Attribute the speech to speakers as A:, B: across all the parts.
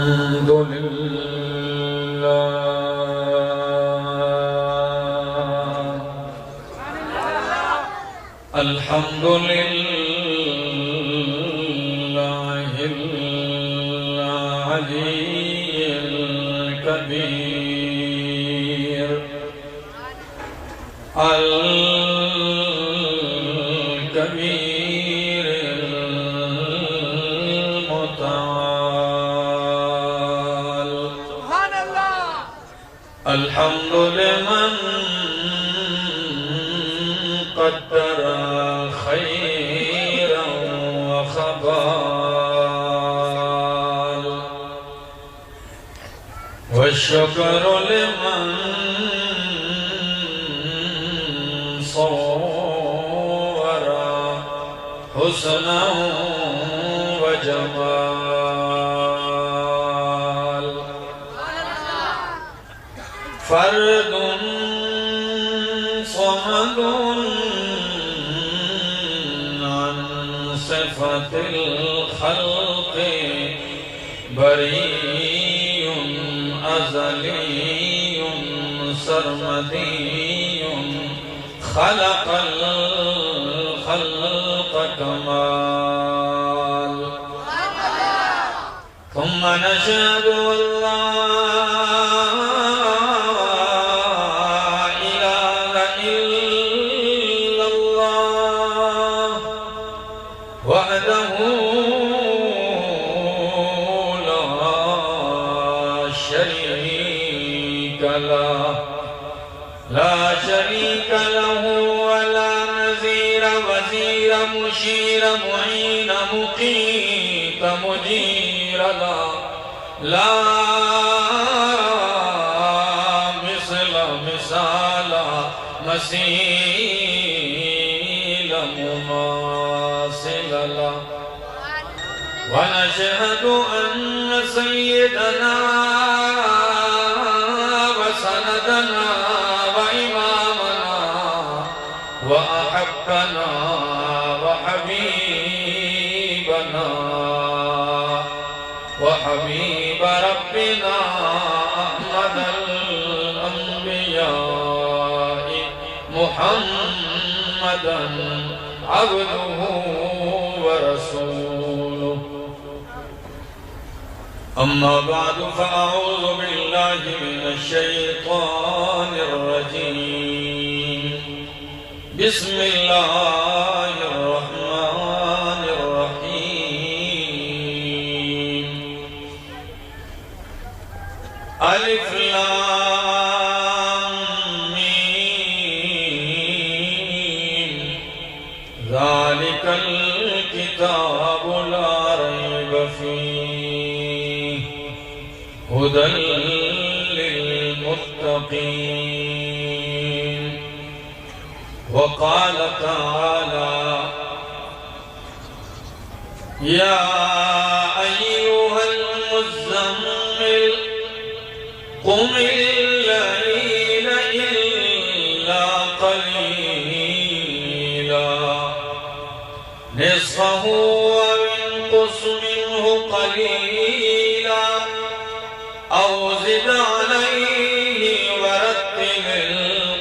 A: الحمد لله الحمد لله العلي الكبير الكبير المتعال سبحان الله الحمد لمن قدر خيرا وخبال والشكر لمن صور حسنا وجمال فرد صمد عن صفة الخلق بريء أزلي سرمدي خلق الخلق كمال ثم نشهد أن لا إله إلا الله وحده لا شريك له لا شريك له ولا نذير وزير مشير معين مقيت مجير لا مثل مثال مثيل مماثل له ونشهد أن سيدنا وسندنا وإمامنا وأحبنا وحبيبنا وحبيب ربنا أحمد الأنبياء محمدا عبده ورسوله أما بعد فأعوذ بالله من الشيطان الرجيم بسم الله الرحمن الرحيم ألف لام ميم ذلك الكتاب لا ريب فيه هدى للمتقين وقال تعالى يا أيها المزمل قم الليل إلا قليلا نصفه وانقص منه قليلا أو زد عليه ورتل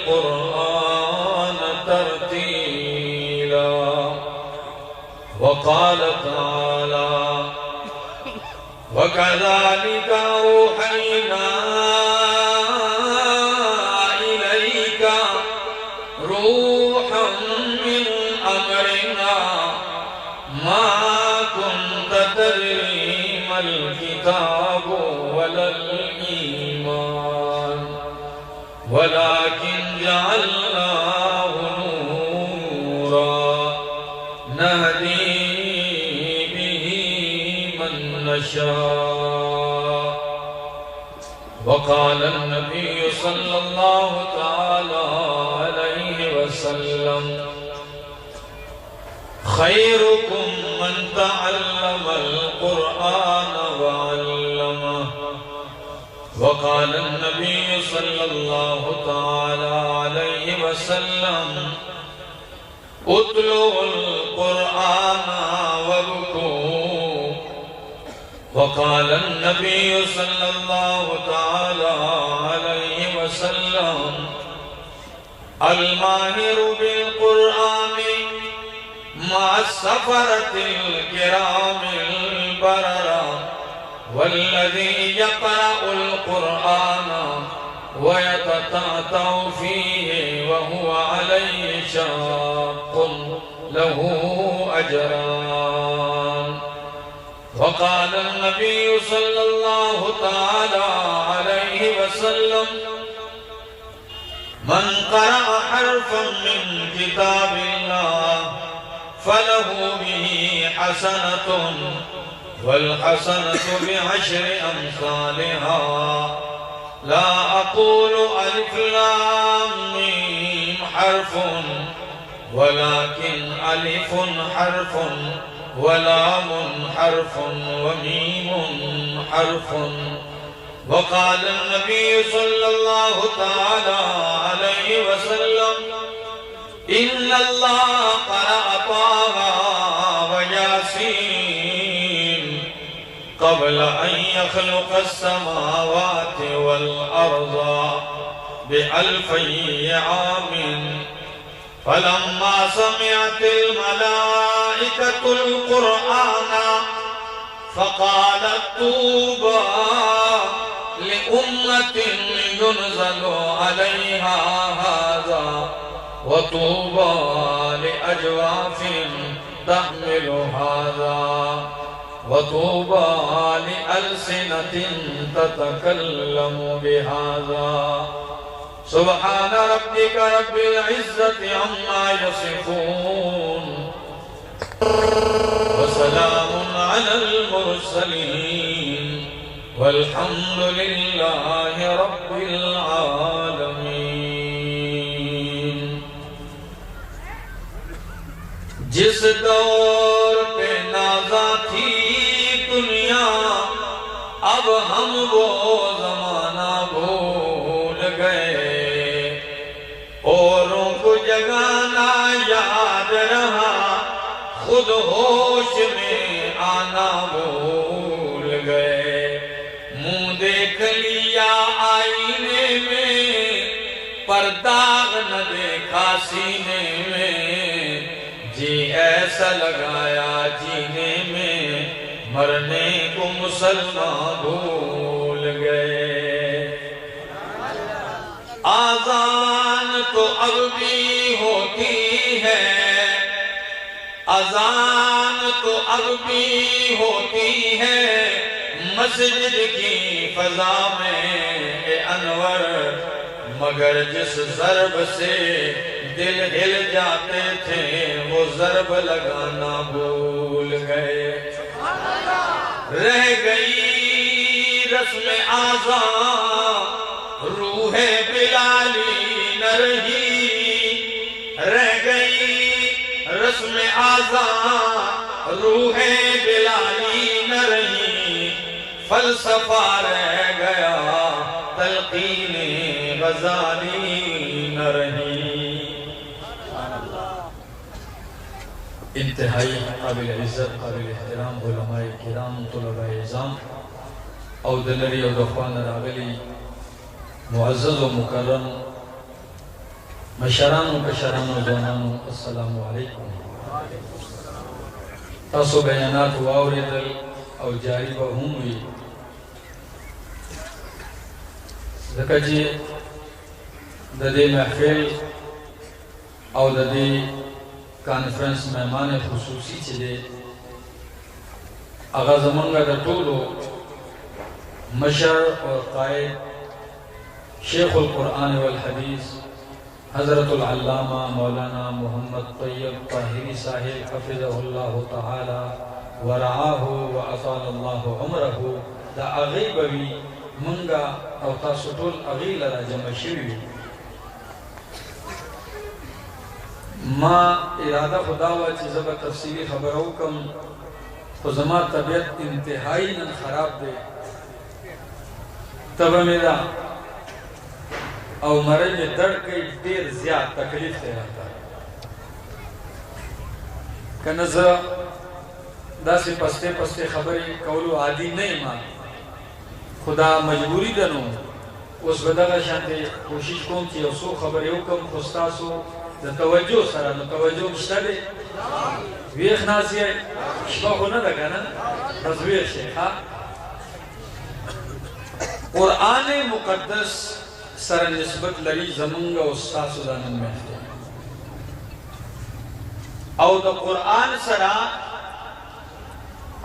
A: القرآن ترتيلا وقال تعالى وكذلك أوحينا إليك روحا من أمرنا ما كنت تدري ما الكتاب ولا الإيمان ولكن جعلناه نورا نهدي به من نشاء وقال النبي صلى الله تعالى عليه وسلم خيركم من تعلم القرآن وعلمه وقال النبي صلى الله تعالى عليه وسلم اتلوا القرآن وابكوا वक़ाल नबी सल्लल्लाहु ताला अलैहि वसल्लम अल-माहिरु बिल-क़ुरआनि मअस-सफ़रतिल किरामिल बररा वल्लज़ी यक़रउल क़ुरआन वयततअतउ फ़ीहि वहुवा अलैहि शाक़्क़ुन लहू अजरान। वक़ाल नबी सल्लल्लाहु ताला अलैहि वसल्लम मन क़रअ हर्फ़न मिन किताबिल्लाह फलहु बिही हसनतुन वल हसनतु बिअश्रि अम्सालिहा ला अक़ूलु अलिफ लाम मीम हर्फ़ुन वलाकिन अलिफ़ुन हर्फ़ुन वलामुन हर्फ़ुन वमीमुन हर्फ़ुन। वक़ाल नबी सल्लल्लाहु ताला अलैहि वसल्लम इन्नल्लाह क़रअ ताहा व यासीन क़ब्ल अन यख़्लुक़स-समावाति वल अर्ज़ बिअल्फ़ि आमिन फलम्मा समिअतिल मलाइकतुल क़ुरआन फ़क़ालत तूबा लिउम्मतिन युनज़लु अलैहा हाज़ा व तूबा लिअजवाफ़िन तहमिलु हाज़ा व तूबा लिअल्सिनतिन ततकल्लमु बिहाज़ा। सुब्हान रब्बिक रब्बिल इज़्ज़ति अम्मा यसिफ़ून व सलामुन अलल मुरसलीन वल्हम्दुलिल्लाहि रब्बिल आलमीन। जिस दौर पे नाज़ा थी दुनिया अब हम वो ज़माना भूल गए, औरों को जगाना याद रहा खुद होश में आना भूल गए। मुंह देख लिया आईने में पर दाग न देखा सीने में, जी ऐसा लगाया जीने में मरने को मुसलमान भूल गए। आज़ान तो अब भी होती है, अज़ान तो अब भी होती है मस्जिद की फ़ज़ा में ए अनवर, मगर जिस ज़र्ब से दिल हिल जाते थे वो ज़र्ब लगाना भूल गए। रह गई रस्म आज़ान रूहे बिलाली न रही, रह गई रस्म आज़ान रूहे बिलाली न रही, फलसफा रह गया तलक़ीने ग़ज़ाली न रही। इंतहाई काबिल इज़्ज़त काबिल एहतराम उलमाए किराम तुलबाए इज़ाम और दलरी और दफ़ान रागली मुअज़्ज़ज़ व मुकर्रम मशरान व कशरान व जवानान अस्सलामु अलैकुम। तासो बयानात वावरिदल और जारी बहुमवी ज़काजी ददे महफिल और ददे कॉन्फ्रेंस मेहमान खुसूसी चले आगा ज़मंगा द टोलो मशर और कायद शेखुल कुरान वल हदीस हज़रतुल अल्लामा मौलाना मोहम्मद तैयब ताहिरी साहिब हफ़िज़हुल्लाहु तआला व रआहु व अतालल्लाहु उमरहु द अग़ीबवी मंगा और तासुटुल अग़ील राजम शिवी माँ इरादा खुदावा चीज़ तफसीली खबरों कम तो जमा तबीयत इंतहाई न खराब दे तब मेरा और मरे में दर्द कई देर ज्यादा तकलीफ दे रहा था कनज़ा दासे पस्ते पस्ते खबरें कौलो आदि नहीं मां खुदा मजबूरी दनो उस बदला शांति कोशिश कोम की उसो खबर यो कम खुस्तासो द तवज्जो सरा न तवज्जो मुश्तदे वेख नासिया शबा होना लगा ना तस्वीर शेखा कुरान मुकद्दस सर निस्बत लरी जमंगा उस्ताद सुदानन में औ द कुरान सरा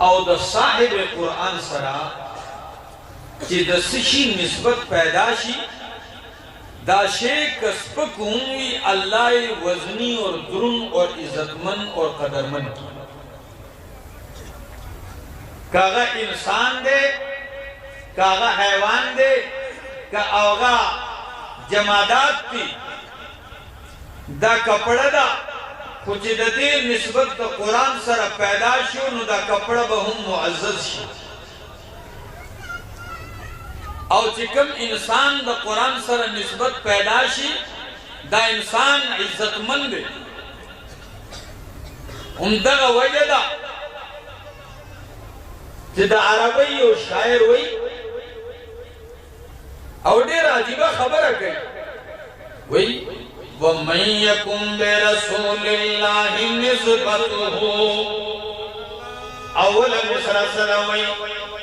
A: औ द साहिब कुरान सरा कि द सिशी निस्बत पैदाशी दाशे कसपकुंगी अल्लाह वजनी और दुरुन और इज्जतमंद और कदरमंद कागा इंसान दे कागा हैवान दे का औगा जमादात थी दा कपड़ा दा कुछ दे निस्बत द कुरान सर पैदाशो नु दा कपड़ा बहुम मुअज्जज शी और चिकम इंसान द कुरान सर निस्बत पैदाशी दा इंसान इज्जतमंद उमदा वजदा जिदा अरबी और शायर हुई और डेर अजीबा खबर है वही वमन यकुम बिरसूलिल्लाहि निस्बतुहु अवल मुसलसल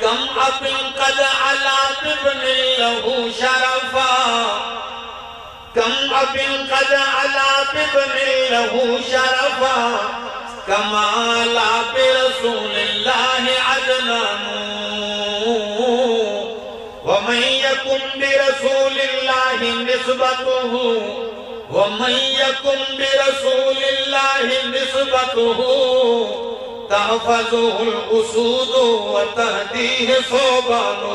A: कम अपिन कद अला बिबन लहू शरफा कम अपिन कद अला बिबन लहू शरफा कमाला बिरसूलिल्लाहि अदनानु वमन यकुम बिरसूलिल्लाहि निस्बतुहु वमन यकुम बिरसूलिल्लाहि निस्बतुहु तहफ़ज़ुहुल उसूद व तहदीह सोबानो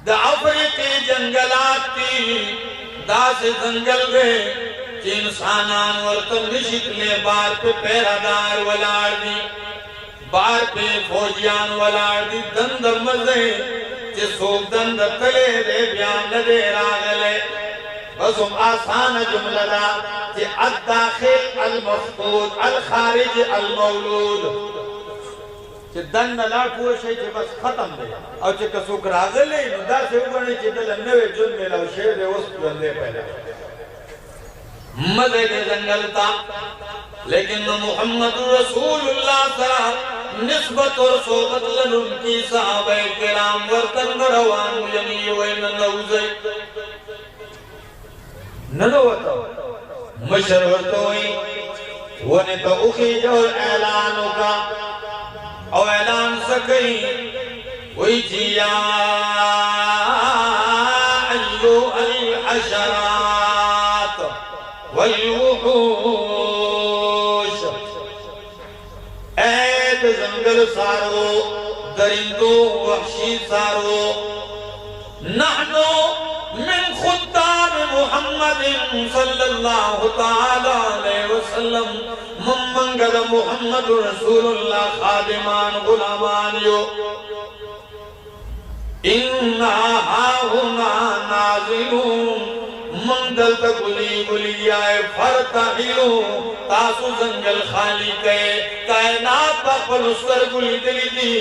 A: द अफ्रीकी जंगलात थी दास जंगल गए कि इंसानान वर्तन निशिकले बार पे पहरादार वलाड़ दी बार पे फौजियान वलाड़ दी दंद मजे कि सोग दंद तले दे बयान दे रागले बस हम आसान जुमला दा कि अदाखिल अल-मफ्कूद अल-खारिज अल-मौलूद कि दंद लाड़ पूछे कि बस खत्म दे और कि कसुक रागले नुदा से उगने कि दल नवे जुन में लाओ शेर दे उस बंदे पैदा मज़े के जंगल था लेकिन मोहम्मद रसूलुल्लाह सा निस्बत और सोबत लनुन की सहाबे किराम वर्तन गरवान यमी वे नौज़े ननोवतो मशर वर्तोई वने तो उखी जो ऐलान का और ऐलान सकई वही जिया अल्लू अल-हशरात वल-वुहूश ऐद जंगल सारो दरिंदो वहशी सारो नहनो मिन खुद्दाम मुहम्मद सल्लल्लाहु ताला अलैहि वसल्लम मुमंगल मुहम्मद रसूलुल्लाह खादिमान गुलामान यो इन्ना हाहुना नाज़िलून मंदल तक गुली गुली आए फरता हिलो तासु जंगल खाली कहे कायनात का पलुस्तर गुली दिली दी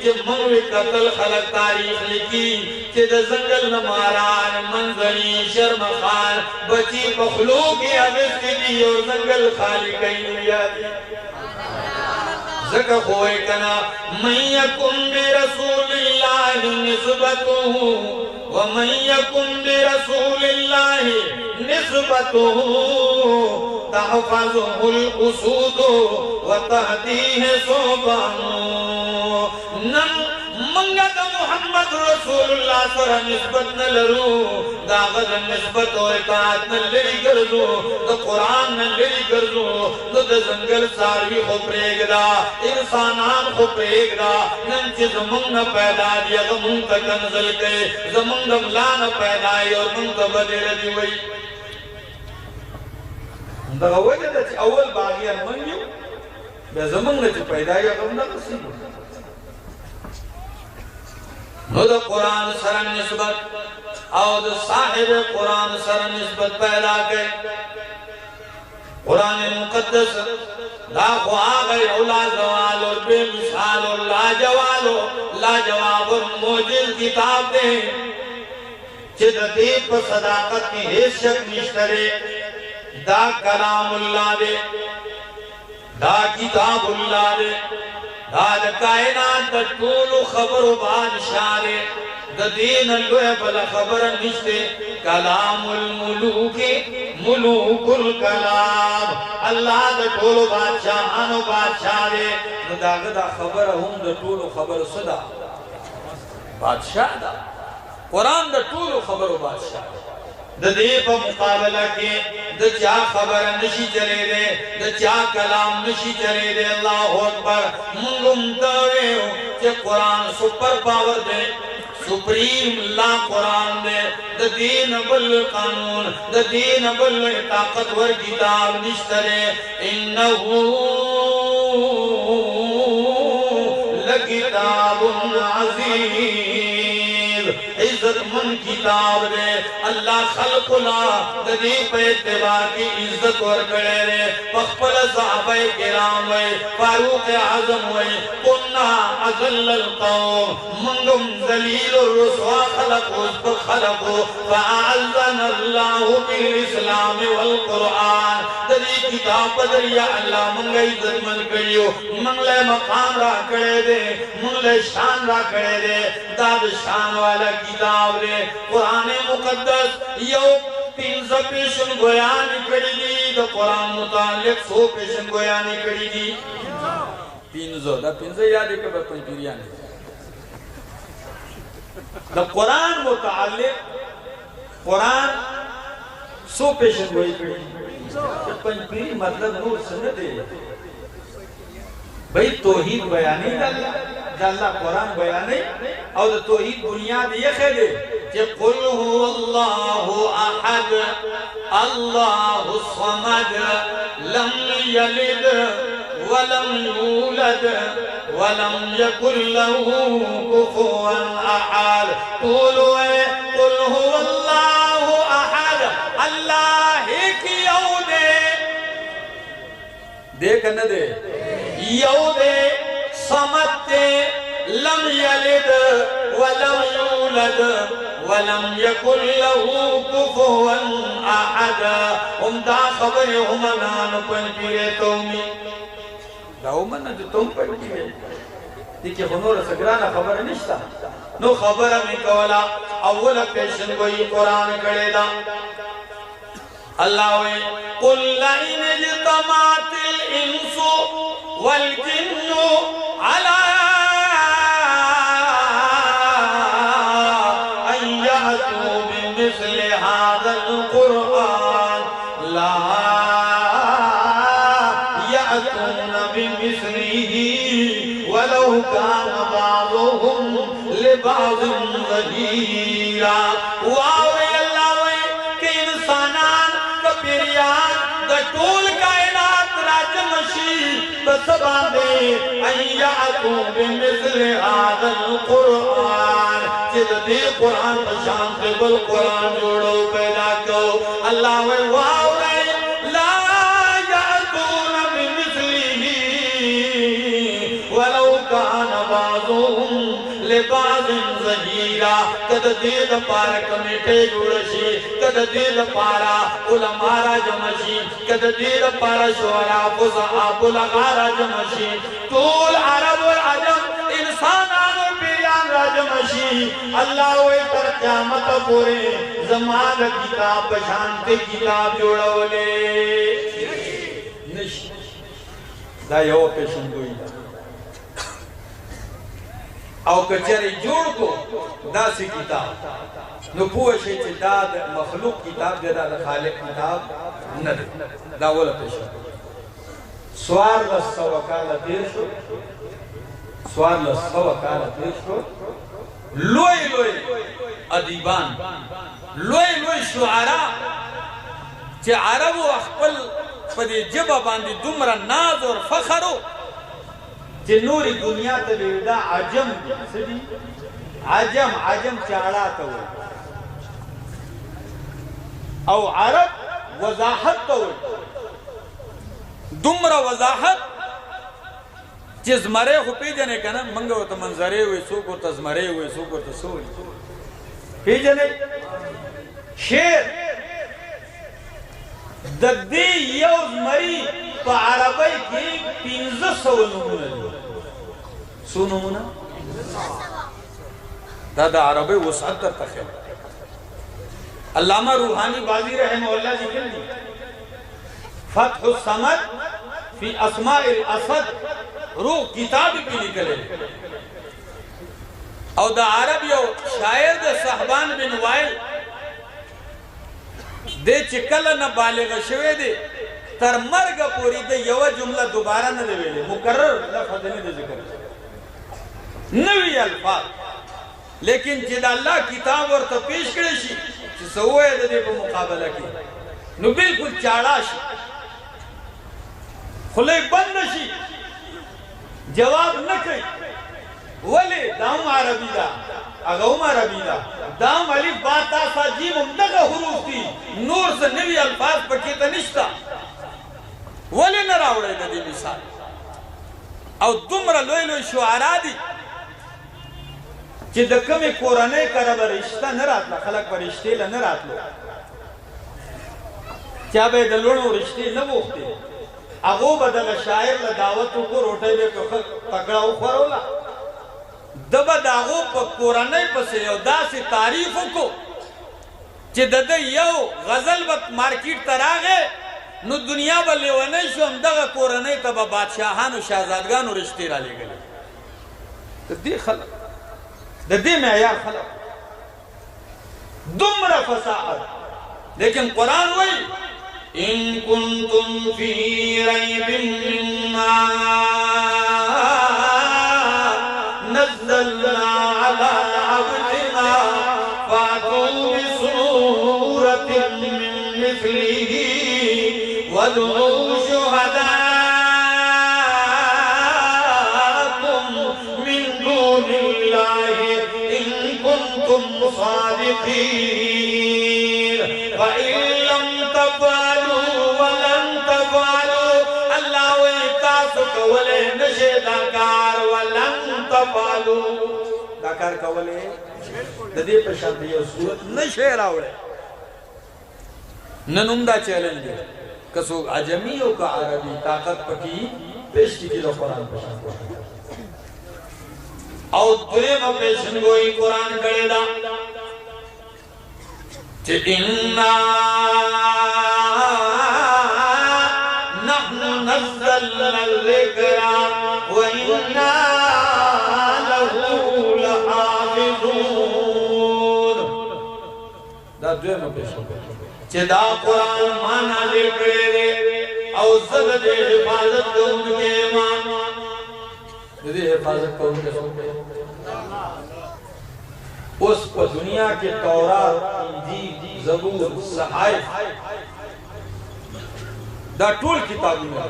A: कि मंगवे कतल खलक तारीख लिखी कि द जंगल न मारान मंजरी शर्म खान बची पखलो की अवस्थी दी और जंगल खाली कही लिया दी ज़का खोए कना मन यकुम बिरसूलिल्लाहि निस्बतुहु व मन यकुम बिरसूलिल्लाहि निस्बतुहु तहफ़ज़ुहुल उसूद व तहदीह सोबानो नम मंगत मुहम्मद रसूलुल्लाह सर निस्बत न लरू दागद निस्बत और इताअत न लरी करजो तो कुरान न लरी करजो तो जंगल सारी को प्रेगदा इंसानान को प्रेगदा नंच जमंग न पैदा दिया गमंग तक नजल के जमंग मलान पैदा और मंग बदल दी वही दा वजह द अव्वल बागिया मंगियो बे जमंग न पैदा या गम न नसीब नुद कुरान सर निस्बत और साहिब कुरान सर निस्बत पैदा के कुरान मुकद्दस लाखों आ गए औलाजवाल और बेमिसाल और लाजवाब और मौजिद किताब दे चिदती पर सदाकत की हैसियत निश्तरे दा कलामुल्लाह दे दा किताबुल्लाह दे दा कायनात द टूल खबर बादशाह दे दीन लोए बला खबर निश्ते कलामुल मुलूके मुलूकुल कलाम अल्लाह द टोलो बादशाह अनु बादशाह दे दागदा खबर हम द टोलो खबर सदा बादशाह दा कुरान द टोलो खबर बादशाह द दे पर मुकाबला के द क्या खबर नशी चले दे द क्या कलाम नशी चले दे अल्लाह अकबर मुंगुम तवे के कुरान सुपर पावर दे सुप्रीम ला कुरान दे द दीन बल कानून द दीन बल ताकतवर किताब निश्तरे इन्नहु लकिताबुन अजीज इज्जतमंद किताब दे अल्लाह खल्कुला ददी पे इत्तिबा की इज्जत और करे रे पखपल सहाबा किराम वे फारूक आजम वे कुन्ना अज़ल्लल कौम मंगम जलील और रुसवा खलक़ो फअअज़्ज़ना अल्लाहु बिल इस्लाम वल कुरान ददी किताब बदरिया अल्लाह मंगे इज्जतमंद करियो मंगले मकाम रा करे दे मंगले शान रा करे दे दाद शान वाला किताब दे कुरान मुकद्दस यो 300 पेशन गोयानी करी दी तो कुरान मुतालिक 100 पेशन गोयानी करी दी 300 याद है कि बपन पिरियानी द कुरान मुतालिक कुरान 100 पेशन गोई करी बपन पिरी मतलब नूर सुन्नत है भाई तौहीद बयानी अल्लाह कुरान बयानी और तौहीद बुनियाद ये कह दे कि कुल हुवल्लाहु अहद अल्लाहु समद लम यलिद वलम यूलद वलम यकुल लहू कुफुवन अहद कुल हुवल्लाहु अहद अल्लाह एक यौदे देख न दे यौदे समते लम यलिद वलम यूलद वलम यकुल लहू कुफुवन अहद उम्दा खबर हुमनान पन पीरे तोमी दाउमन जो तुम पढ़ पीरे देखिए हुनर सगराना खबर निश्ता नो खबर में कवला अव्वल पेशन कोई कुरान करेदा अल्लाह वे कुल लाइन जतमातिल इंसु वल जिन्नु अला अय्यतु बिमिस्लि हादल कुरान ला यअतून बिमिस्लिही वलौ कान बाज़ुहुम लिबाज़िन ज़हीरा वावे अल्लाह वे के इंसानान कपिरियान द टूल कायनात राजमशी बसबादे अय्यातु बिमिस्लि हादल कुरान जिद दे कुरान पशान के बल कुरान जोड़ो पैदा करो अल्लाह वे वावे ला यअतून बिमिस्लिही वलौ कान बाज़ुहुम लिबाज़िन ज़हीरा कद दीद पार कमेटे जुड़शी कद दीद पारा उलमारा जमशी कद दीद पारा शुअरा फुज़ा बुलगारा जमशी तूल अरब और अजम इंसानान और बिरियान राजमशी अल्लाह वे तर क़यामत पूरे ज़मान किताब शांति किताब जोड़ोले निश दा यो पेशन गोई او کچری جوړ کو داسې کتاب نو پوه شي چې دا د مخلوق کتاب دی دا د خالق کتاب نه دی دا ولا پېښه سوار د سو کاله تیر شو سوار د سو کاله تیر شو لوی لوی ادیبان لوی لوی شعرا چې عربو خپل په دې جبه باندې دومره ناز او فخر چې نوري دنیا ته دا عجم سدي عجم چاړه ته وي او عرب وضاحت ته وي دومره وضاحت چې زمری خو پیژنې که نه موږ ورته منظرې وایي څوک ورته زمری وایي څوک ورته څه وایي پیژنې شعر د دې یو زمري په عربۍ کې 1500 نومونه دي څو نومونه دا د عربۍ وسعت درته ښیم علامہ روحانی بازی رحمہ اللہ ذکر دی فتح الصمد فی اسماء الاسد روح کتاب بھی نکلے او دا عرب یو شاعر دا صحبان بن وائل دے چکل نہ بالغ شوے دے تر مرگ پوری دے یو جملہ دوبارہ نہ دے ویلے مکرر لفظ نے دے ذکر نوی الفاظ لیکن جدا اللہ کتاب اور پیش کرے شی سوئے دے دے پا مقابلہ کی نو بالکل چاڑا شی خلے بند شی جواب نہ کئی ولی دام عربی دا اگوم عربی دا دام علیف باتا سا جیم امدگا حروف تھی نور سے نوی الفاظ پکیتا نشتا ولی نہ راوڑے دے دی مثال او دمرا لوئی لوئی شعرا دی چې د کمی کورنۍ کره به رشته نه راتله خلک به رشتې له نه راتلو چا به یې د لوڼو رشتې نه غوښتې هغو به دغه شاعر له دعوت وکړو روټۍ به یې تکړه وخوروله ده به د هغو په کورنۍ پسې یو داسې تعریف وکړو چې د ده یو غزل به مارکیټ ته راغی نو دنیا به لیونی شو همدغه کورنۍ ته به بادشاهانو شهزادګانو رشتې رالېږلې د دې خلک د دې معیار خلق دمر فصاحت لیکن قرآن وی ان کنتم فی ریب مما نزلنا علی عبدنا فاتوا بسورة من مثله وادعوا شهداءكم من دون الله صادقين فإن لم تفعلوا ولن تفعلوا الله ويتاسك ولي نشي داكار ولن تفعلوا داكار كولي ددي پشانت يو صورت نشي راوڑے ننم دا چیلنج دے کسو عجمی ہو کا عربی طاقت پکی پیش کی دو قرآن پشانت او دویم پیشن گوئی قرآن کرے دا چه اِنَّا نَحْنُ نَزَّلْنَا الذِّكْرَ وَإِنَّا لَهُ لَحَافِظُونَ دا دویم پیشن چه دا قرآن مانا لکھے دے او زد دے حفاظت کو ان کے ایمان دے حفاظت کو ان کے اس پر دنیا کے تورات انجیل زبور صحائف دا ټول کتابونه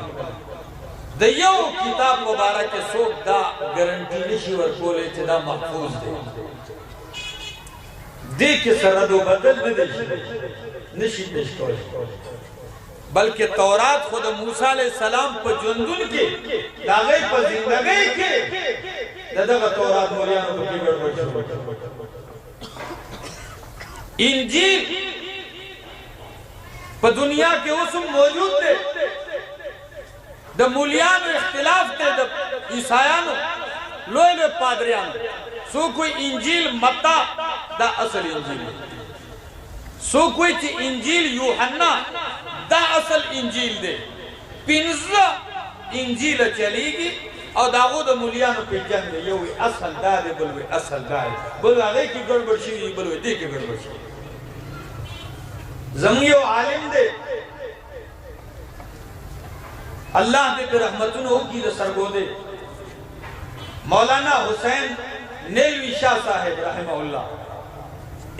A: د یو کتاب مبارک څوک دا ګارانټي نشي ورکولای چې دا محفوظ دی دې کې سره دو بدل نه دي نشي پیش کولای بلکہ تورات خود موسیٰ علیہ السلام پا جندن کے داغی پا زندگی کے داغا تورات مولیانو پا کی گڑبڑ انجیل پا دنیا کے اسم موجود دے دا مولیانو اختلاف دے دا عیسائیانو لوئے لوئے پادریانو سو کوئی انجیل متا دا اصل انجیل سو کوئی چی انجیل یوحنا دا اصل انجیل دے پینزا انجیل چلی گی او داغو دا مولیانو پی جن دے یوی اصل دا دے بلوی اصل دا دے بلوی آگئی کی گڑبڑ شیئی بلوی دے کی گڑبڑ شیئی زمیو عالم دے اللہ دے پر رحمتونو کی دا سرگو دے مولانا حسین نیلوی شاہ صاحب رحمہ اللہ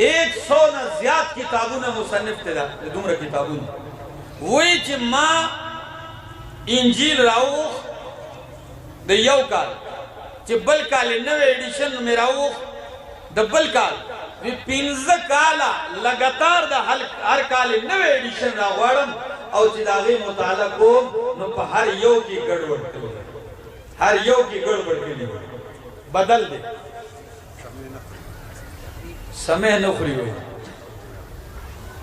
A: 100 نہ زیاد کتابوں نے مصنف تیرا دومرا کتابوں نے وہی چی ماں انجیل راوخ دا یو کال چی بل کالی نوے ایڈیشن میں راوخ دا بل کال وی پینزا کالا لگتار دا ہر کالی نوے ایڈیشن راوارم او چې داغه مطالعه کوم نو په هر یو کې ګډوډ کړي هر یو کې ګډوډ کړي بدل دي سمه نه خوري وي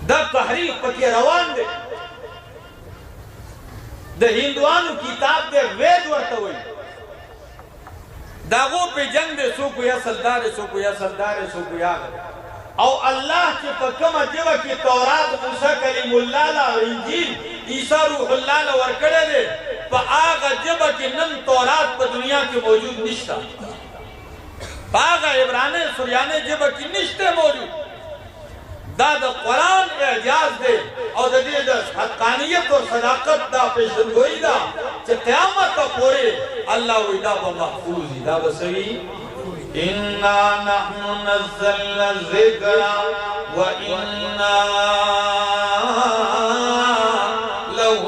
A: دا تحریف پکې روان دي د هندوانو کتاب دې وید ورته وي داغو په جنگ دې سو کو یا سردار سو کو یا سردار سو کو یا او الله چې په کومه جوه کې تورات موسی کلیم الله او انجیل عیسی روح الله ورکړل دي په هغه جوه کې نن تورات په دنیا کې موجود نشته په هغه عبرانه سوریانه جوه کې نشته موجود دا د قرآن اعجاز دی او د دې د حقانیت او صداقت دا پیشنګوئی دا چې قیامت پورې الله وی دا به محفوظ دی دا به صحیح انا نحن نزلنا الذکر وانا له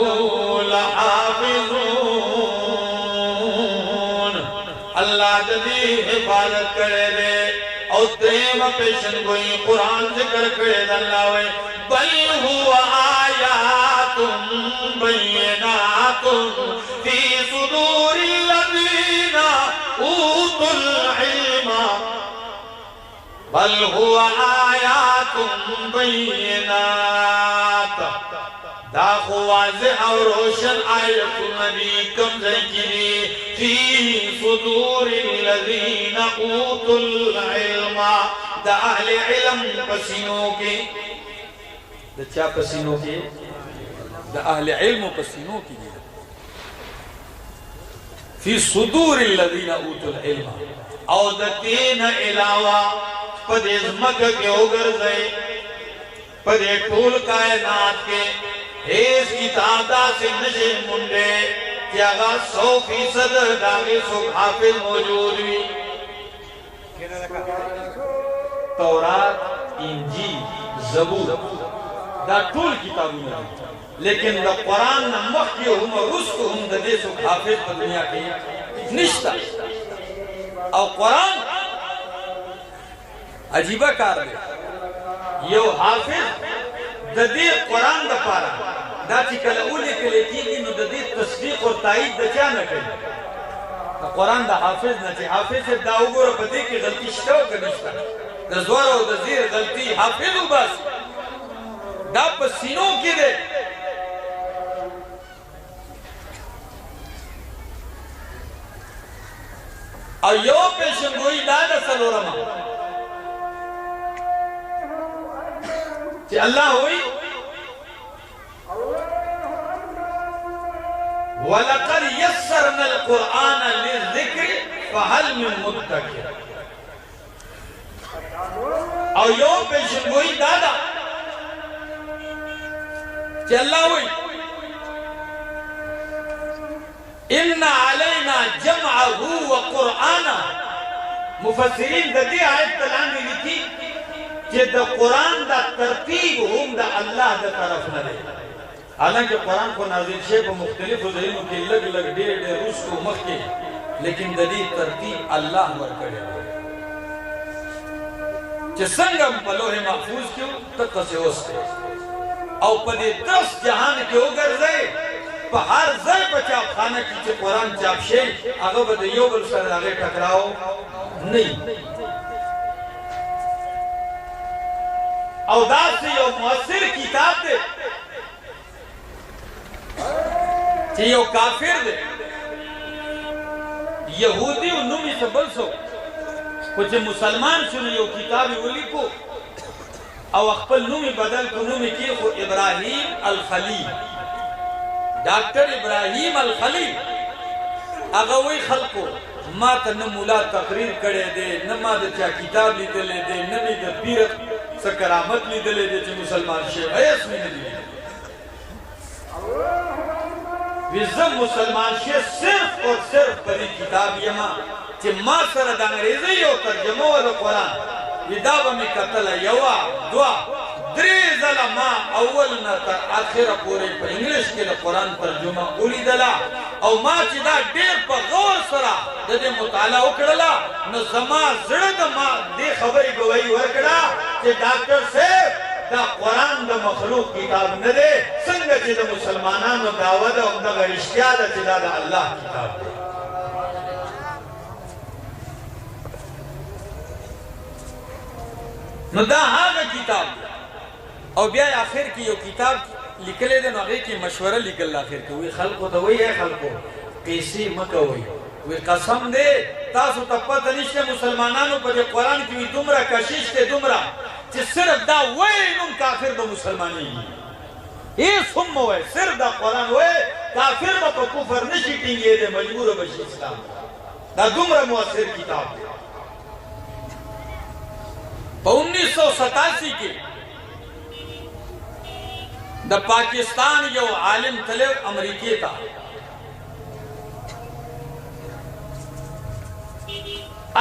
A: لحافظون الله دې حفاظت کړي او تیم پیشنگوئی قرآن ذکر کرے اللہ وے بل ہوا آیات بینات فی صدور الذین اوتوا العلم بل ہوا آیات بینات دا واضح اور روشن آیت نبی کم ذکری فی صدور الذین اوتوا العلم دا اہل علم پسینوں کے دا چا پسینوں کے دا اہل علم پسینوں کی فی صدور الذین اوتوا العلم او دا تین علاوہ پدے زمک کے اوگر زے پدے ٹول کائنات کے اس کتاب دا سے نشے منڈے کہ اگر 100% داغے سو حافظ موجود بھی تورات انجیل زبور دا ټول کتابونه لیکن دا قرآن نمخ کی هم رسو هم دا دے سو حافظ پر دنیا کی نشتا او قرآن عجیبہ کار دے یو حافظ دا دے قرآن دا پارا دا چی کل اولی کلی کیگی نو دا دے تصدیق اور تائید دا چا نہ کری قرآن دا حافظ نہ چی حافظ سے دا اگو رو بدے کی غلطی شتاو کنشتا دا زور و دا زیر غلطی حافظ و بس دا پسینوں کی دے اور یو پیشنگوئی دادا سلورما کہ اللہ ہوئی وَلَقَدْ يَسَّرْنَا الْقُرْآنَ لِلذِّكْرِ فَهَلْ مِن مُدَّكِرٍ اور یو پیشنگوئی دادا کہ اللہ ہوئی إِنَّ عَلَيْنَا جَمْعَهُ وَقُرْآنَا مفسرین دا دی آیت تلان دی لکھی کہ دا قرآن دا ترتیب ہم دا اللہ دا طرف نہ دے حالانکہ قرآن کو نازل شیف و مختلف ذہنوں کے لگ لگ دیر دیر روس کو مخی لیکن دا دی ترتیب اللہ ورکڑے کہ سنگم پلوہ محفوظ کیوں تک سے ہوستے او پدے 10 جہان کے اگر زائے پا ہر زر پا چاپ خانہ کی چے قرآن چاپ شے آگا با دیو بل سر آگے ٹکراؤ نہیں او دا سے یو مؤثر کتاب دے چے یو کافر دے یہودی و نومی سے بل سو کچھ مسلمان شنو یو کتابی ولی کو او اخپل نومی بدل کو نومی کی خو ابراہیم الخلیل ڈاکٹر ابراہیم الخلیل اگوی خلقو ما تا نمولا تقریر کرے دے نما دا چا کتاب لی دلے دے نمی دا پیرت سکرامت لی دلے دے چا مسلمان شیخ ایس میں لی دلے ویزم مسلمان شیخ صرف اور صرف پری کتاب یما چا ما سر دا انگریزی یو ترجمہ والا قرآن ویدابا میں قتل یوا دعا دریز ما اولنا تر آخر پورے پا انگلیش کے قرآن ترجمہ اولی دلا او ما چی دا دیر پا غور سرا دا دے مطالعہ اکڑلا نو زمان زرد ما دے خبری گوئی ورکڑا کہ ڈاکٹر صاحب
B: दा कुरान दा मखलूक किताब न दे संग चे दा मुसलमानानो दावत और दा रिश्ता दा चे दा अल्लाह किताब दे न दा हागा किताब और ब्या आखिर की यो किताब लिखले दे नगे की मशवरा लिखल आखिर के वे खल्को तो वही है खल्को कैसी मकवई वे कसम दे तासु तपत निश्ते मुसलमानानो पर कुरान की दुमरा कशिश ते दुमरा जे सिर्फ दा वे नुम काफिर दो मुसलमानी ये सुम है सिर्फ दा कुरान वे काफिर में तो कुफर नहीं टिंगे दे मजबूर बशी इस्लाम दा दुमरा मुअस्सिर किताब 1987 के द पाकिस्तान यो आलिम तले अमेरिकी था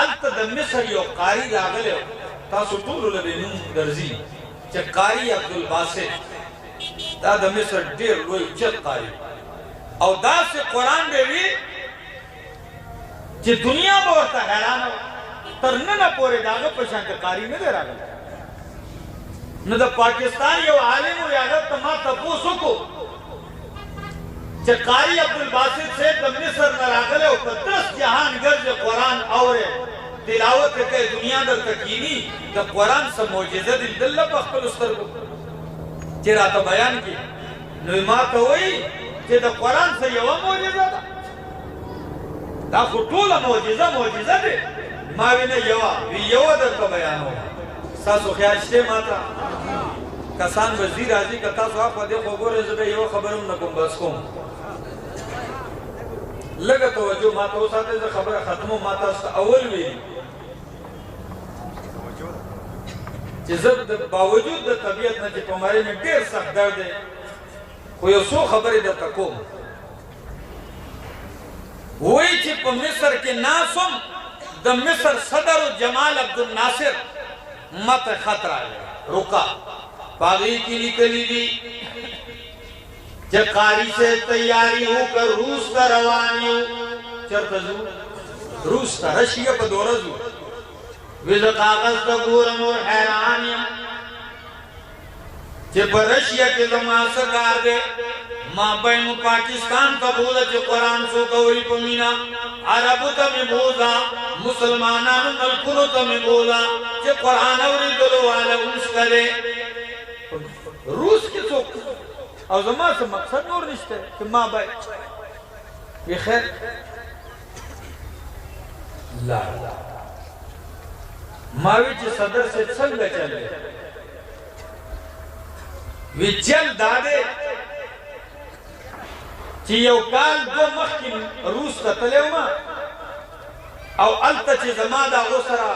B: अल्त द मिस्र यो कारी रागले तासु टूल लबेनु दर्जी च कारी अब्दुल बासित दा द मिस्र डेर लोई चत कारी और दा से कुरान देवी जे दुनिया में होता हैरान तरने न पोरे दाग पशान के कारी में दे रागले न द पाकिस्तान यो आलिम हो या तमा तपोसु को कारी अब्दुल बासित से द मिस्र न रागले और 10 जहान गर्ज कुरान और तिलावत के दुनिया दर तकीनी द कुरान से मौजूदा दिल दिल्ला पख्तल उस्तर को चिरा तो बयान की नुमा तो वही कि द कुरान से यवा मौजूदा दा खुटूला मौजूदा दे मावी ने यवा दर तो बयान हो सासु ख्याल से माता कसान वजीर आजी कथा स्वाफ देखो गोरे जबे यो खबरम न कुम बस को लगा तो जो माता साथे से खबर खत्म माता अव्वल भी जब बावजूद तबीयत न जे तुम्हारे में ढेर सख्त दर्द है कोई सो खबर इधर तको वही चिप मिस्र के नासुम द मिस्र सदर जमाल अब्दुल नासिर मत खतरा है रुका पागी की निकली दी जकारी से तैयारी होकर रूस का रवानी चरतजू रूस का रशिया पर दोरजू विद कागज का गोरन और हैरानिया जब रशिया के जमा सरकार दे मां बहन पाकिस्तान का बोला जो कुरान सो कवरी पमीना अरब तमें बोला मुसलमानान मलकुनो तमें बोला जो कुरान और दलो वाला उस करे रूस के सो और जमा से मकसद और रिश्ते कि मां बहन ये खैर ला मावी के सदर से संग चले विचल दादे चियो काल दो मखकिन रूस का तलेवमा और अल्तच जमादा ओसरा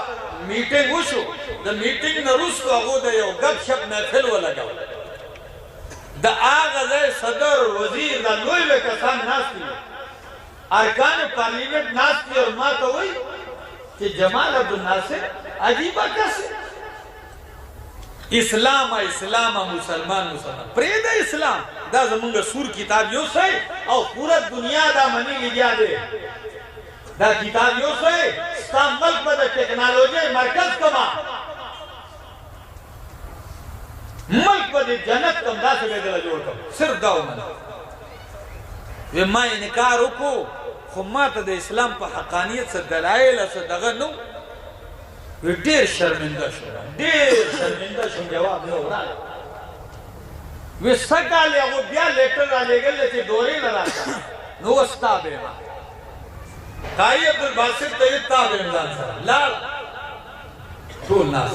B: मीटिंग वशो द मीटिंग न रूस को अगोदे यो गपशप महफिल व लगा द आगज सदर वजीर द लोई कसान नास्ती अरकान पार्लियामेंट नास्ती और मां तो वही कि जमाल अब्दुल नासिर अजीबा कैसे इस्लाम मुसलमान प्रेद इस्लाम दा जमुंगा सूर किताब यो से और पूरा दुनिया दा मनी लिया दे दा किताब यो से इस्तांबुल पर टेक्नोलॉजी मरकज कमा मुल्क पर जन्नत कम दा से बेदला जोड़ कर सिर्फ दाव मन वे मां इनकार को खुमात दे इस्लाम पर हकानियत से दलाइल से दगनो वे ढेर शर्मिंदा शो जवाब न हो रहा वे सका ले वो बिया लेटर डाले गए लेके दोरी लगा नो वस्ता बेमा काई अब्दुल बासित तय ताबे इंसान लाल तो नास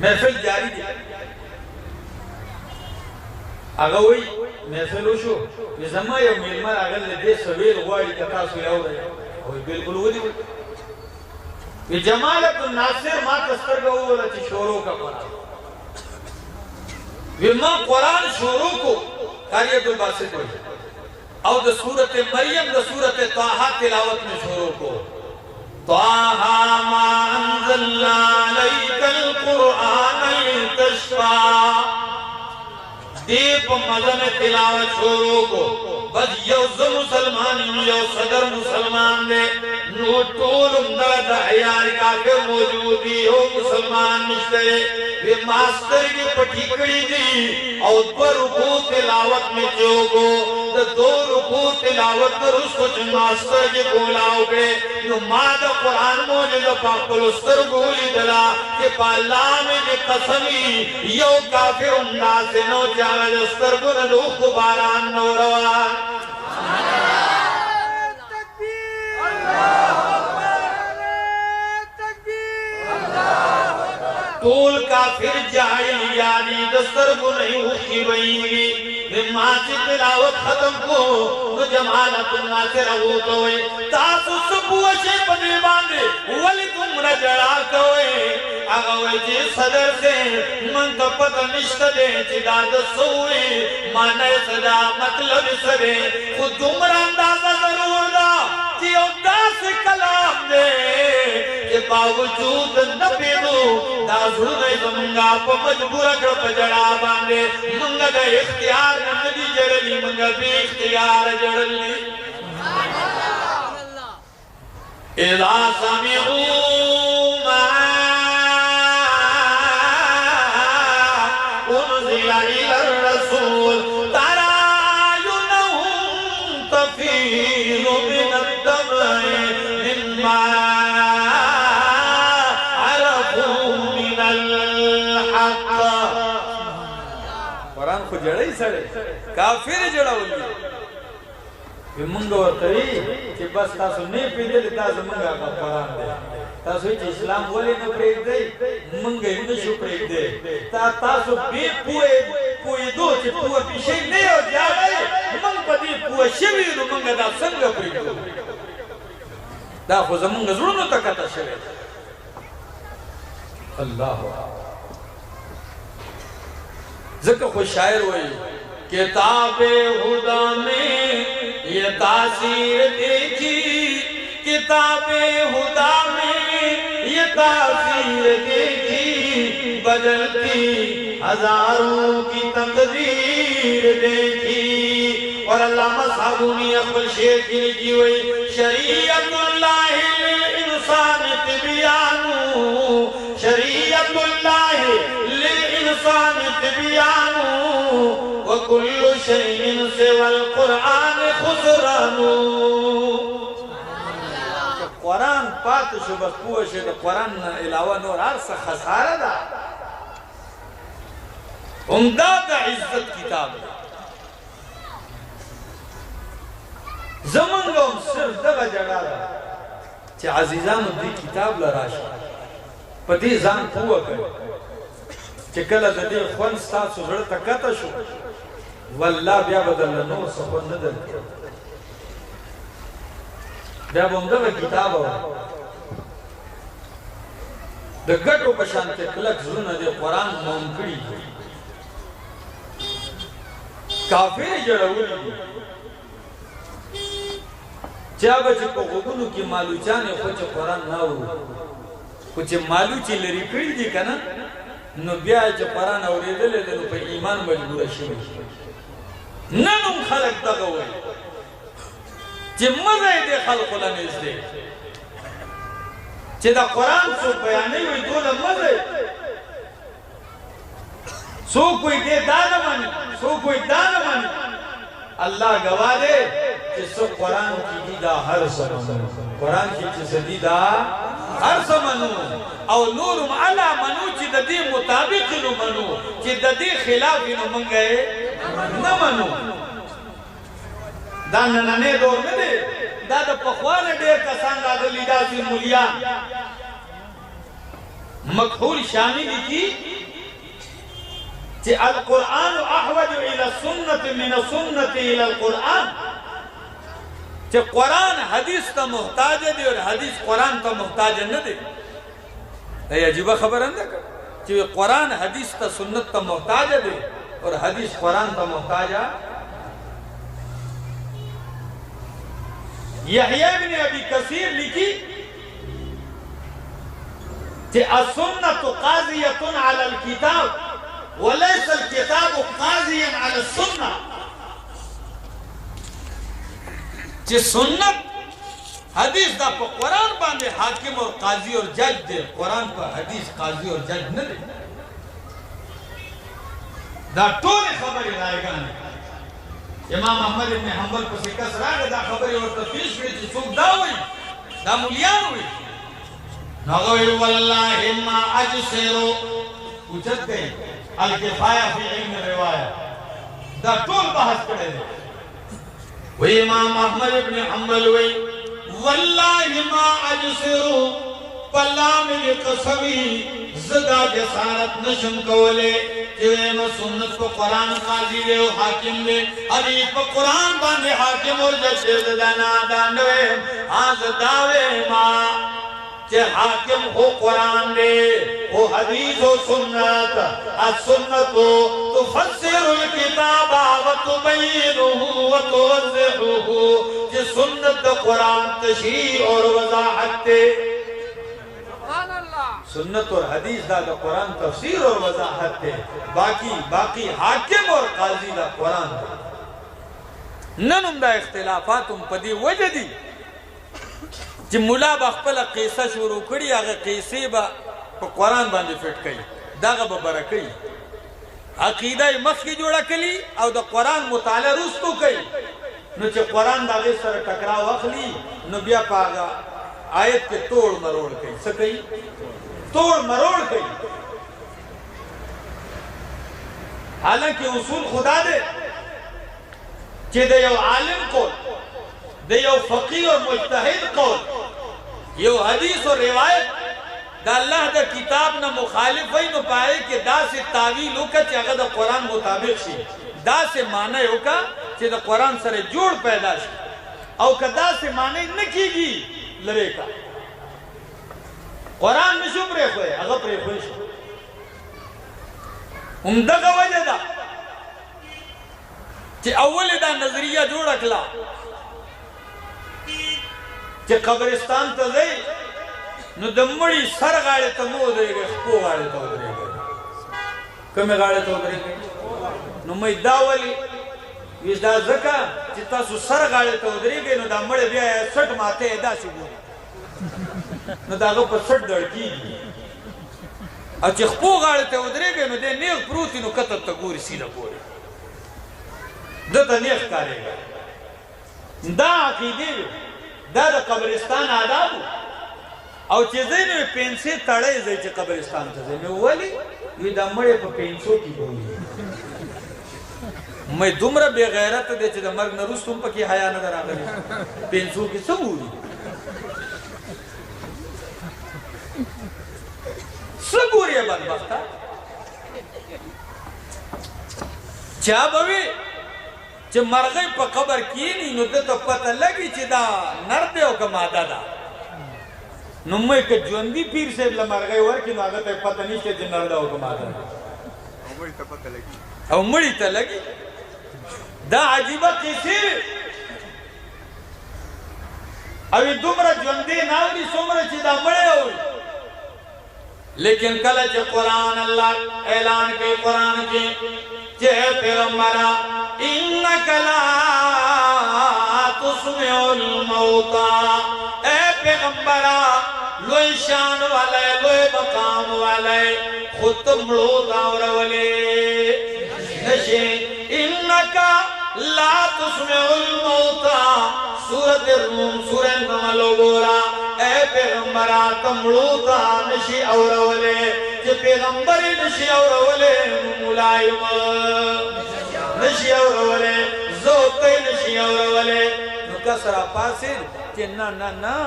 B: महफिल जारी थी अगर वही महफिल शो ये जमा यो मिलमर अगर ले दे सवेर वाली कथा सुयाओ रहे और बिल्कुल वो नहीं ये जमाल अब्दुल नासिर मां तस्कर का वो रची शोरों का कुरान ये मां कुरान शोरों को कारी अब्दुल बासित को और द सूरत मरियम द सूरत ताहा तिलावत में शोरों को ताहा मा अंज़लना अलैकल कुरआन लितश्क़ा दीप मज़न तिलावत शोरों को बस यो मुसलमान यो सदर मुसलमान they know toll Umda here काफिर मौजूदी हो मुसलमान मुश्तरे वे मास्टर की पठीकड़ी दी और पर रुकू तिलावत में जोगो तो दो रुकू तिलावत कर उसको मास्टर के गोलाओ के नो मादा कुरान मौजूद पाकुल उस्तर गोली दला के पाला में जे कसमी यो काफिर उमदा से नो जावे उस्तर गुन रूख बारान नो रवान तोल का फिर जाहिल यानी दस्तर को नहीं उठी वही माची तिलावत खत्म को तो जमानत ना से रहो कोई तासु सुबुशे पदे बांधे वली तुम न जड़ा कोई अगवे जी सदर से मन तो पता निश्त दे जिदा दसोए माने सदा मतलब सदे खुद तुमरा अंदाजा जरूर दा कि उदास कलाम दे के बावजूद न पेदो दासुर नहीं मंगा प मजबूर कर पजड़ा बांधे मंगा का इख्तियार नदी जड़ली मंगा भी इख्तियार जड़ली इला समिऊ मा उनज़िला इला रसूल तरा युनहुम तफीज़ु मिन अद-दम'i मिम्मा को जड़ई सड़े काफिर जड़ावली वे मंगो तई कि बस तासु नहीं पीदे तासु मंगा का कुरान दे तासु इस्लाम बोले न प्रेग दे मंगे न शु प्रेग दे तासु बे पुए दो कि पुए पीछे नहीं हो जाए मंग पदी पुए शिवी नु मंगा दा संग प्रेग दो दा खो जमंग जरूर न तकता शवे अल्लाह ज़िक्र को शायर वही किताबे हुदा में ये तासीर देखी किताबे हुदा में ये तासीर देखी बदलती हजारों की तकदीर देखी और अल्लामा साबुनी अक्बल शेर की लिखी हुई शरीयतुल्लाह लिल इंसान तिबियानु शरीयतुल्लाह लिल इंसान तिबियानु व कुल्लु शैइन सिवल कुरान खुसरानु कुरान पात शुबह पूछे तो कुरान अलावा नूर अर्स खसारा दा उम्दा का इज्जत किताब जमन गम सिर्फ दगा जड़ा चे अजीजान दी किताब लराश पति जान पुआ कर चे कला दे खुन sta सुजड़ तकता शो वल्ला बिया बदल नो सपन नदल बिया बंदा में किताब हो द गटो पशान के कलक जुन दे कुरान मोमकड़ी काफिर जड़ावली चा बच्चे को गुगुनु की मालूचा ने कुछ कुरान ना हो कुछ मालूची लरी कड़ी दी कना नो बिया च कुरान औरेदले दे पे ईमान मजबूर शे ननु खलक दगवे जे मजे दे खलकुला ने दे जे दा कुरान सो बयान हुई तो मजे सो कोई दे दान मन सो कोई दान मन अल्लाह गवाह दे कि सो कुरान की दीदा हर समन कुरान की सदीदा हर समनु और नूर अला मनु ची ददी मुताबिक नु मनु ची ददी खिलाफ नु मंगे न मनु दान नने दौर में दे दादा पखवान डेर कसान दादा लीदा सी मुलिया मखहूल शामी की कि अल कुरान अहवज इला सुन्नत मिन सुन्नत इला अल कुरान कि कुरान हदीस का मोहताज है और हदीस कुरान का मोहताज न दे ये अजीब खबर है ना कि कुरान हदीस का सुन्नत का मोहताज है और हदीस कुरान का मोहताज है यहया इब्न अबी कसीर लिखी कि असुन्नत काज़ियतुन अला अल किताब वलैस अल किताब काज़ियन अला सुन्नह जे सुन्नत حدیث دا پا قرآن باندے حاکم اور قاضی اور جج دے، قرآن پا حدیث قاضی اور جج نہ دے. دا ٹولی خبری رائے گانے امام احمد ابن حنبل پا سکس راگے دا خبری اور تفیش ہوئی چی سوک دا ہوئی دا مولیان ہوئی. نغوی واللہ ما اجسرو اچھت گئی الکفایہ فی علم روایہ دا ٹول بحث کرے دے. وی امام احمد ابن حنبل ہوئی واللہ ما اجسرو پلا میری قصوی زدہ جسارت نشم کولے جوے میں سنت کو قرآن قاضی دے و حاکم دے حدیث کو قرآن باندے حاکم اور جج زدہ نادانوے آز داوے ماں چہ حاکم ہو قرآن دے ہو حدیث و سنت السنتو تفسر الكتاب و تبینہو و توضحہو چہ سنت قرآن تشریح اور وضاحت دے. سنت اور حدیث دا قرآن تفسیر اور وضاحت دے. باقی حاکم اور قاضی دا قرآن دے. ننم دا اختلافات پدی وجہ دی جی مولا با خپل قیسہ شروع کری آگا قیسے با قرآن باندے فٹ کئی داغا با برکی عقیدہ مخ کی جوڑا کلی او دا قرآن مطالعہ رستو کئی نو چی قرآن داغے سر ٹکراو اخلی نو بیا پاگا آیت کے توڑ مروڑ کئی سکئی توڑ مروڑ کئی. حالانکہ اصول خدا دے چی دے یو عالم کو دے یو فقیہ اور مجتہد قول یو حدیث اور روایت دا اللہ دا کتاب نہ مخالف وی نو پائے کہ دا سے تعویل ہوکا چی اگر دا قرآن مطابق شی دا سے معنی ہوکا چی دا قرآن سر جوڑ پیدا شی او کہ دا سے معنی نکی گی لرے کا قرآن نشو پرے خوئے اگر پرے خوئے شی امدگا وجہ دا چی اول دا نظریہ جوڑ اکلا چی قبرستان تا دے نو دمڑی سر غاڑے تا مو دے گئے خپو غاڑے تا ادرے گئے کمی غاڑے تا ادرے گئے نو میں داولی ویس دا زکا چی تاسو سر غاڑے تا ادرے گئے نو دا مڑے بیا ہے سٹ ماتے ایدا سی گو نو دا گو پر سٹ دڑکی گی اور چی خپو غاڑے تا ادرے گئے نو دے نیغ پروتی نو کتب تا گوری سیدہ پوری دا تا نیغ کارے گا دا عقیدے دا دا قبرستان آدابو او چیزے میں پینسے تڑے زی چی قبرستان تزے میں والی یہ دا مڑے پا پینسو کی بولی میں دمرا بے غیرت دے چی دا مرگ نروس تم پا کی حیاء ندر آگلی پینسو کی سب بولی سب بولی ہے بدبختہ چاہ بوی چی مرغی پا قبر کینی نو دتا پتہ لگی چی دا نردے ہو کا مادہ دا نو میں کہ جوندی پیر سے لمرغی ورکی نو آگتا پتہ نیشتے جی نردے ہو کا مادہ دا او مڑی تا لگی دا عجیبہ کسی اوی دمرا جوندی ناوری سمرا چی دا مڑے ہوئی لیکن کل چی قرآن اللہ اعلان کے قرآن کے چی پیغمبرہ انک لا تسمع الموتا اے پیغمبرہ لوئی شان والے لوئی مقام والے خود تمڑو داور والے نشے انک لا تسمع الموتا سورت الروم سورہ نملو گورا اے پیغمبرہ تمڑو دا نشی اور والے چی پیغمبری نشی اور والے ملائم نشی اورولے زوتی نشی اورولے نو کسرا پاسر کہ نا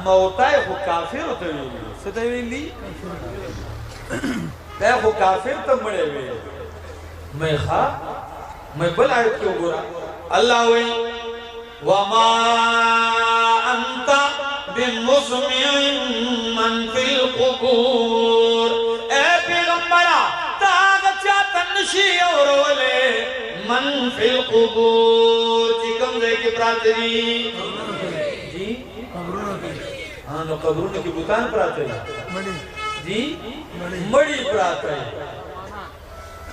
B: موتای خو کافر ہوتا ویلی ستا ویلی تے خو کافر تا مڑے ویلی میں میں بل آیت کیوں گورا اللہ ہوئی وَمَا أَنْتَ بِمُسْمِعٍ مَّن فِي الْقُبُورِ اے پیغمبرہ تاغ چاہتا نشی اورولے من فی القبور جی کم دے کی پراتری جی ہاں نو قبرون کی بوتان پراتری جی مڑی پراتری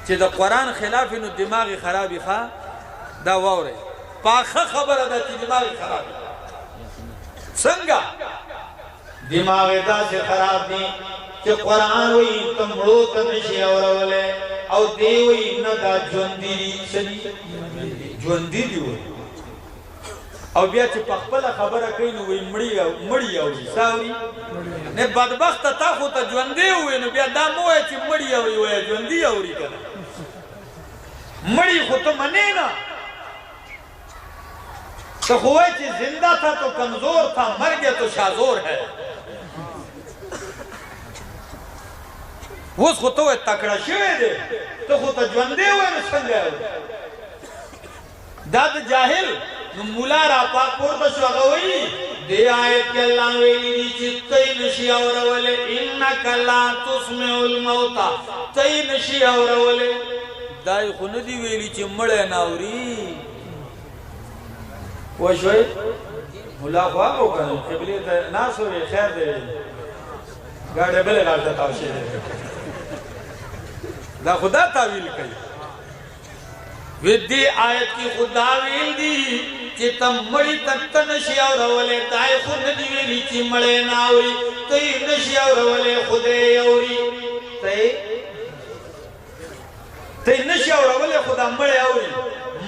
B: چی دا قرآن خلافی نو دماغی خرابی خواہ دا واو رہے پاکھا خبر دا چی دماغی خرابی سنگا دماغ دا سے خراب دی کہ قرآن وی تمڑو تنشی اورولے او دیوی ندا جوندی دی سنی جوندی دی ہوئی او بیا چې پخپله خبره کوي نو وایي مړی اوري څه اوري نه بدبخته تا خو ته ژوندی ووایې نو بیا دا مه وایه چې مړی اوري وایه ژوندي اوري که نه مړی خو ته منې نه تو خو وایه چې زنده تھا تو کمزور تھا مر گیا تو شازور ہے اوس خو ته وایه تکړه شوی دی ته خو ته ژوندی وایه نو څنګه اوري دا د جاهل نو مولا را پاک پورته شو هغه وایي دې آیت کې الله ویلي دي چې تی نشي اورولې انک لا تسمع الموتى تی نشي اورولې دا یې خو نه دي ویلي چې مړی نه اوري پوه شوئ مولا خو هغه وکړل قبلې ته ناست وی خیر دی ګاډی بلې غاړې ته تاو شوی دا خو دا تاویل کوي ودی آیت کی خدا ویل دی چې تم مړی تک نشي اورولې دای خو نه دی ویلي چې مړی نه اوري تی نشي اورولې خدای اوري تی نشي اورولې خدا مړی اوري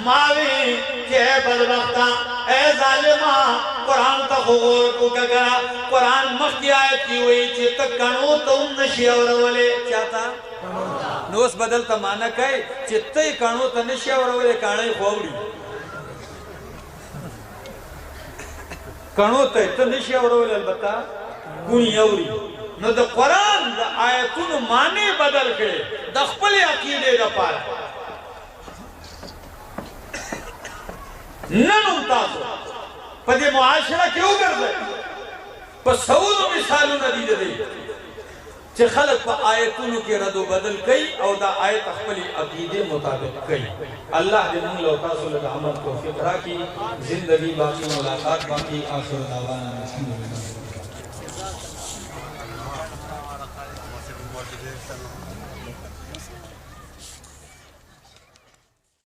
B: ما وی چې بدبختا اے ظالما قرآن ته غور وکړه قرآن مخکې آیت کی وی چې ته کڼو ته نشي اورولې چاته نو اوس بدل ته معنا کوي چې ته کڼو ته نشي اورولې کاڼی خو اوري کڼو ته نشي اورولې البته ګونی اوري نو د قرآن د آیتونو معنی بدل کړي د خپل عقیدې لپاره نن هم تاسو په دې معاشره کې وګرځئ په سونو مثالونه دي د دې چې خلق په آیتونو کې رد و بدل کوي او دا آیت خپل عقیده مطابق کوي الله دې موږ له تاسو له عمل توفیق راکړي زندگی باقی ملاقات باقی آخر دعوانا الحمدللہ